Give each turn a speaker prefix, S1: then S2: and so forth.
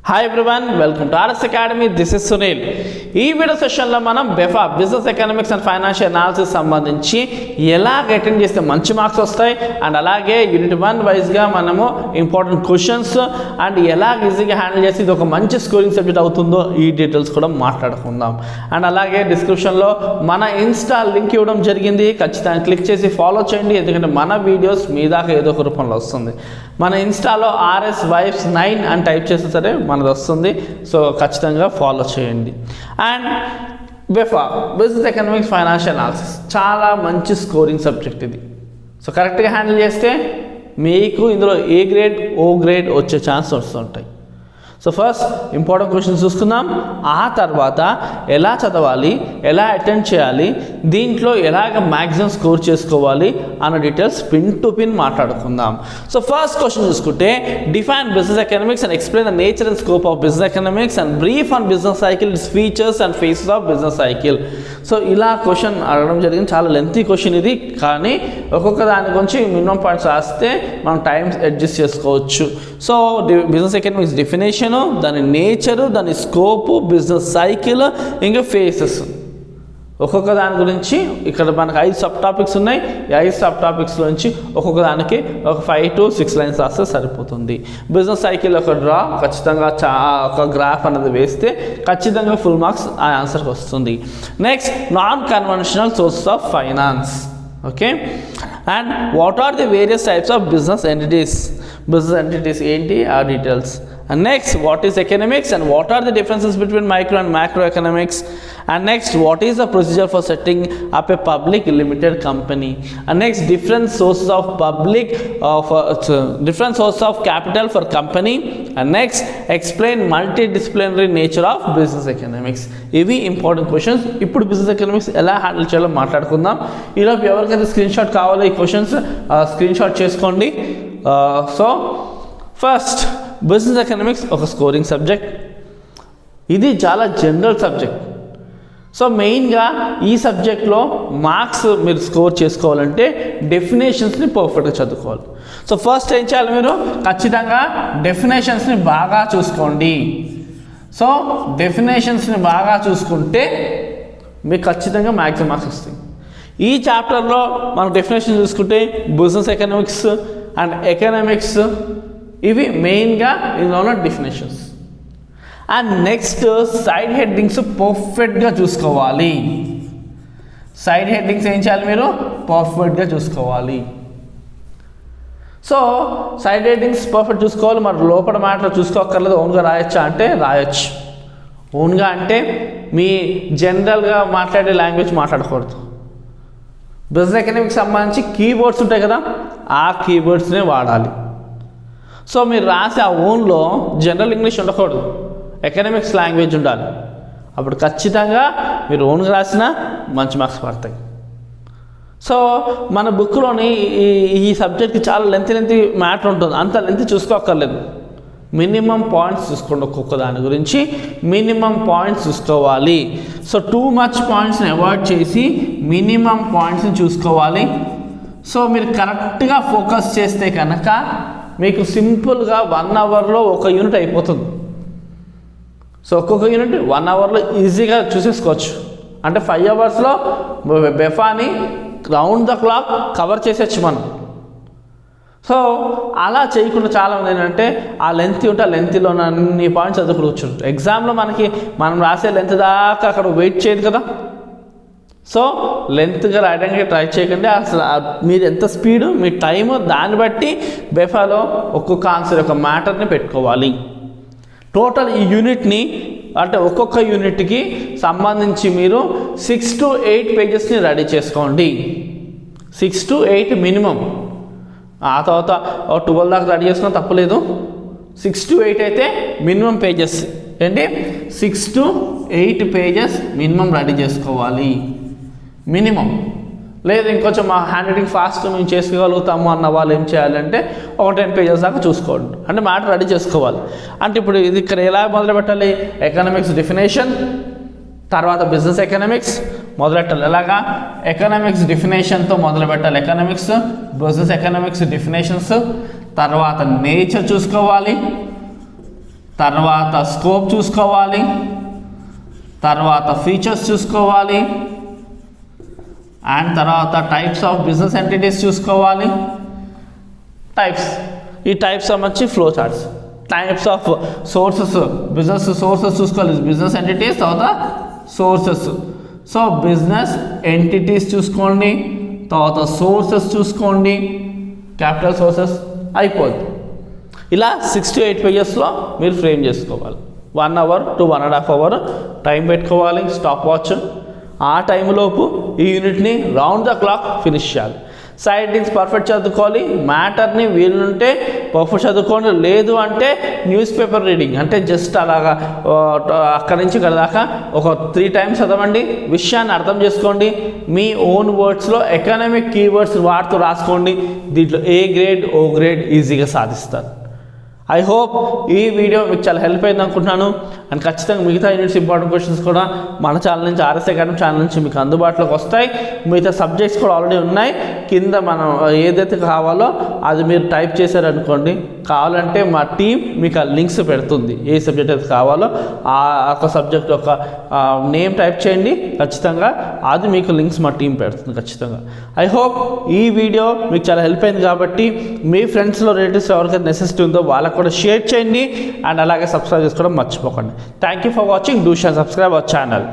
S1: Hi everyone, welcome to RS academy. This is Sunil. ఈ video సెషన్లో మనం BEFA business economics and financial analysis సంబంధించి ఎలాగ అటెండ్ చేస్తే మంచి మార్క్స్ వస్తాయి అండ్ అలాగే యూనిట్ 1 వైజ్గా మనము ఇంపార్టెంట్ క్వశ్చన్స్ అండ్ ఎలాగ ఈజీగా హ్యాండిల్ చేసి ఇది ఒక మంచి స్కోరింగ్ సబ్జెక్ట్ అవుతుందో ఈ డీటెయిల్స్ కూడా మాట్లాడుకుందాం. అండ్ అలాగే డిస్క్రిప్షన్లో మన ఇన్స్టా లింక్ ఇవ్వడం జరిగింది, ఖచ్చితంగా క్లిక్ చేసి ఫాలో చేయండి. ఎందుకంటే మన వీడియోస్ మీ దాకా ఏదో ఒక రూపంలో వస్తుంది. మన ఇన్స్టాలో RS Vibes9 అని టైప్ చేస్తే సరే మనది వస్తుంది. సో ఖచ్చితంగా ఫాలో చేయండి. And BEFA business economics financial analysis చాలా మంచి స్కోరింగ్ సబ్జెక్ట్ ఇది. సో కరెక్ట్గా హ్యాండిల్ చేస్తే మీకు ఇందులో ఏ గ్రేడ్ ఓ గ్రేడ్ వచ్చే ఛాన్స్ వస్తుంటాయి. సో ఫస్ట్ ఇంపార్టెంట్ క్వశ్చన్స్ చూసుకుందాం. ఆ తర్వాత ఎలా చదవాలి, ఎలా అటెండ్ చేయాలి, దీంట్లో ఎలాగ మ్యాక్సిమం స్కోర్ చేసుకోవాలి అన్న డీటెయిల్స్ పిన్ టు పిన్ మాట్లాడుకుందాం. సో ఫస్ట్ క్వశ్చన్ చూసుకుంటే define business economics and explain the nature and scope of business economics and brief on business cycle, it's features and faces of business cycle. So ఇలా question అడగడం జరిగింది. చాలా lengthy question ఇది, కానీ ఒక్కొక్క దాని గురించి మినిమం పాయింట్స్ రాస్తే మనం టైం అడ్జస్ట్ చేసుకోవచ్చు. సో బిజినెస్ ఎకనామిక్స్ డెఫినేషన్, దాని నేచరు, దాని స్కోపు, బిజినెస్ సైకిల్, ఇంకా ఫేసెస్, ఒక్కొక్క దాని గురించి ఇక్కడ మనకు 5 సబ్ టాపిక్స్ ఉన్నాయి. ఈ 5 సబ్ టాపిక్స్ నుంచి ఒక్కొక్క దానికి ఒక 5 to 6 లైన్స్ రాస్తే సరిపోతుంది. బిజినెస్ సైకిల్ ఒక డ్రా, ఖచ్చితంగా ఒక గ్రాఫ్ అనేది వేస్తే ఖచ్చితంగా ఫుల్ మార్క్స్ ఆ ఆన్సర్కి వస్తుంది. Next non conventional sources of finance. Okay, and what are the various types of business entities, business entities ఏంటి ఆ details. And next, what is economics and what are the differences between micro and macroeconomics? And next, what is the procedure for setting up a public limited company? And next, different sources of different sources of capital for company. And next, explain multidisciplinary nature of business economics. ఇవి important questions. ఇప్పుడు business economics ఎలా handle చేయాలో మాట్లాడుకుందాం. ఈలోపు ఎవరికైతే screen shot కావాలో ఈ questions screen shot చేసుకోండి. సో ఫస్ట్ బిజినెస్ ఎకనామిక్స్ ఒక స్కోరింగ్ సబ్జెక్ట్. ఇది చాలా జనరల్ సబ్జెక్ట్. సో మెయిన్గా ఈ సబ్జెక్ట్లో మార్క్స్ మీరు స్కోర్ చేసుకోవాలంటే డెఫినేషన్స్ని పర్ఫెక్ట్గా చదువుకోవాలి. సో ఫస్ట్ ఏం చేయాలి, మీరు ఖచ్చితంగా డెఫినేషన్స్ని బాగా చూసుకోండి. సో డెఫినేషన్స్ని బాగా చూసుకుంటే మీకు ఖచ్చితంగా మ్యాక్సిమం మార్క్స్ వస్తాయి. ఈ చాప్టర్లో మనం డెఫినేషన్ చూసుకుంటే బిజినెస్ ఎకనామిక్స్ అండ్ ఎకనామిక్స్ ఇవి మెయిన్గా ఇందులో ఉన్న definitions. And next side headings పర్ఫెక్ట్గా చూసుకోవాలి. సైడ్ హెడ్డింగ్స్ ఏం చేయాలి, మీరు పర్ఫెక్ట్గా చూసుకోవాలి. సో సైడ్ హెడ్డింగ్స్ పర్ఫెక్ట్ చూసుకోవాలి. మరి లోపల మ్యాటర్ చూసుకోక్కర్లేదు. ఓన్గా రాయొచ్చా అంటే రాయొచ్చు. ఓన్గా అంటే మీ జనరల్గా మాట్లాడే లాంగ్వేజ్ మాట్లాడకూడదు. బిజినెస్ ఎకనామిక్స్ సంబంధించి కీబోర్డ్స్ ఉంటాయి కదా, ఆ కీబోర్డ్స్నే వాడాలి. సో మీరు రాసే ఆ ఓన్లో జనరల్ ఇంగ్లీష్ ఉండకూడదు, ఎకనామిక్స్ లాంగ్వేజ్ ఉండాలి. అప్పుడు ఖచ్చితంగా మీరు ఓన్గా రాసినా మంచి మార్క్స్ పడతాయి. సో మన బుక్లోని ఈ సబ్జెక్ట్కి చాలా లెంతీ మ్యాటర్ ఉంటుంది. అంత లెంతీ చూసుకోక్కర్లేదు. మినిమం పాయింట్స్ చూసుకోండి. ఒక్కొక్క దాని గురించి మినిమం పాయింట్స్ చూసుకోవాలి. సో టూ మచ్ పాయింట్స్ని అవాయిడ్ చేసి మినిమం పాయింట్స్ని చూసుకోవాలి. సో మీరు కరెక్ట్గా ఫోకస్ చేస్తే కనుక మీకు సింపుల్గా 1 అవర్లో ఒక యూనిట్ అయిపోతుంది. సో ఒక్కొక్క యూనిట్ 1 అవర్లో ఈజీగా చూసేసుకోవచ్చు. అంటే 5 అవర్స్లో బెఫాని రౌండ్ ద క్లాక్ కవర్ చేసేచ్చు మనం. సో అలా చేయకుండా చాలామంది ఏంటంటే ఆ లెంత్ ఉంటే ఆ లెంత్లో అన్ని పాయింట్స్ చదువుకోవచ్చు. ఎగ్జామ్లో మనం రాసే లెంత్ దాకా అక్కడ వెయిట్ చేయదు కదా. సో లెంత్గా రాయడానికి ట్రై చేయకండి. అసలు మీరు ఎంత స్పీడు, మీ టైము, దాన్ని బట్టి బెఫాలో ఒక్కొక్క ఆన్సర్ యొక్క మ్యాటర్ని పెట్టుకోవాలి. టోటల్ ఈ యూనిట్ని అంటే ఒక్కొక్క యూనిట్కి సంబంధించి మీరు 6 to 8 పేజెస్ని రెడీ చేసుకోండి. 6 to 8 మినిమం. ఆ తర్వాత 12 దాకా రెడీ చేసుకున్న తప్పలేదు. 6 to 8 అయితే మినిమం పేజెస్ ఏంటి, 6 to 8 పేజెస్ మినిమం రెడీ చేసుకోవాలి. మినిమం. లేదు ఇంకొంచెం మా హ్యాండ్ రైటింగ్ ఫాస్ట్ మేము చేసుకోగలుగుతాము అన్న వాళ్ళు ఏం చేయాలంటే ఒక 10 పేజెస్ దాకా చూసుకోండి. అంటే మ్యాటర్ రెడీ చేసుకోవాలి. అంటే ఇప్పుడు ఇది ఇక్కడ ఎలా మొదలు పెట్టాలి, ఎకనామిక్స్ డెఫినేషన్, తర్వాత బిజినెస్ ఎకనామిక్స్ మొదలెట్టాలి. ఎలాగా, ఎకనామిక్స్ డెఫినేషన్తో మొదలు పెట్టాలి. ఎకనామిక్స్, బిజినెస్ ఎకనామిక్స్ డెఫినేషన్స్, తర్వాత నేచర్ చూసుకోవాలి, తర్వాత స్కోప్ చూసుకోవాలి, తర్వాత ఫీచర్స్ చూసుకోవాలి, అండ్ తర్వాత టైప్స్ ఆఫ్ బిజినెస్ ఎంటిటీస్ చూసుకోవాలి. టైప్స్, ఈ టైప్స్ సంబంధించి flow charts. Types of sources, business sources చూసుకోవాలి, బిజినెస్ ఎంటిటీస్, తర్వాత సోర్సెస్. సో బిజినెస్ ఎంటిటీస్ చూసుకోండి, తర్వాత సోర్సెస్ చూసుకోండి, క్యాపిటల్ సోర్సెస్, అయిపోద్ది. ఇలా 6 to 8 పేజెస్లో మీరు ఫ్రేమ్ చేసుకోవాలి. 1 hour to 1.5 hours టైం పెట్టుకోవాలి, స్టాప్ వాచ్. ఆ టైంలోపు ఈ యూనిట్ని రౌండ్ ద క్లాక్ ఫినిష్ చేయాలి. సైడ్స్ పర్ఫెక్ట్ చదువుకోవాలి, మ్యాటర్ని వీలుంటే పర్ఫెక్ట్ చదువుకోండి, లేదు అంటే న్యూస్ పేపర్ రీడింగ్, అంటే జస్ట్ అలాగా అక్కడి నుంచి ఇక్కడ దాకా ఒక 3 times చదవండి, విషయాన్ని అర్థం చేసుకోండి, మీ ఓన్ వర్డ్స్లో ఎకనామిక్ కీవర్డ్స్ వాడుతూ రాసుకోండి. దీంట్లో ఏ గ్రేడ్ ఓ గ్రేడ్ ఈజీగా సాధిస్తారు. ఐ హోప్ ఈ వీడియో మీకు చాలా హెల్ప్ అయింది అనుకుంటున్నాను. అండ్ ఖచ్చితంగా మిగతా యూనిట్స్ ఇంపార్టెంట్ క్వశ్చన్స్ కూడా మన ఛానల్ నుంచి, ఆర్ఎస్ అకాడమీ ఛానల్ నుంచి మీకు అందుబాటులోకి వస్తాయి. మిగతా సబ్జెక్ట్స్ కూడా ఆల్రెడీ ఉన్నాయి. కింద మనం ఏదైతే కావాలో అది మీరు టైప్ చేశారనుకోండి, కావాలంటే మా టీం మీకు ఆ లింక్స్ పెడుతుంది. ఏ సబ్జెక్ట్ అయితే కావాలో ఆ ఒక సబ్జెక్ట్ ఒక నేమ్ టైప్ చేయండి, ఖచ్చితంగా అది మీకు లింక్స్ మా టీం పెడుతుంది ఖచ్చితంగా. ఐ హోప్ ఈ వీడియో మీకు చాలా హెల్ప్ అయింది కాబట్టి మీ ఫ్రెండ్స్లో రిలేటివ్స్ ఎవరికైతే నెసెసిటీ ఉందో వాళ్ళకు కూడా షేర్ చేయండి. అండ్ అలాగే సబ్స్క్రైబ్ చేసుకోవడం మర్చిపోకండి. Thank you for watching. Do share, subscribe our channel.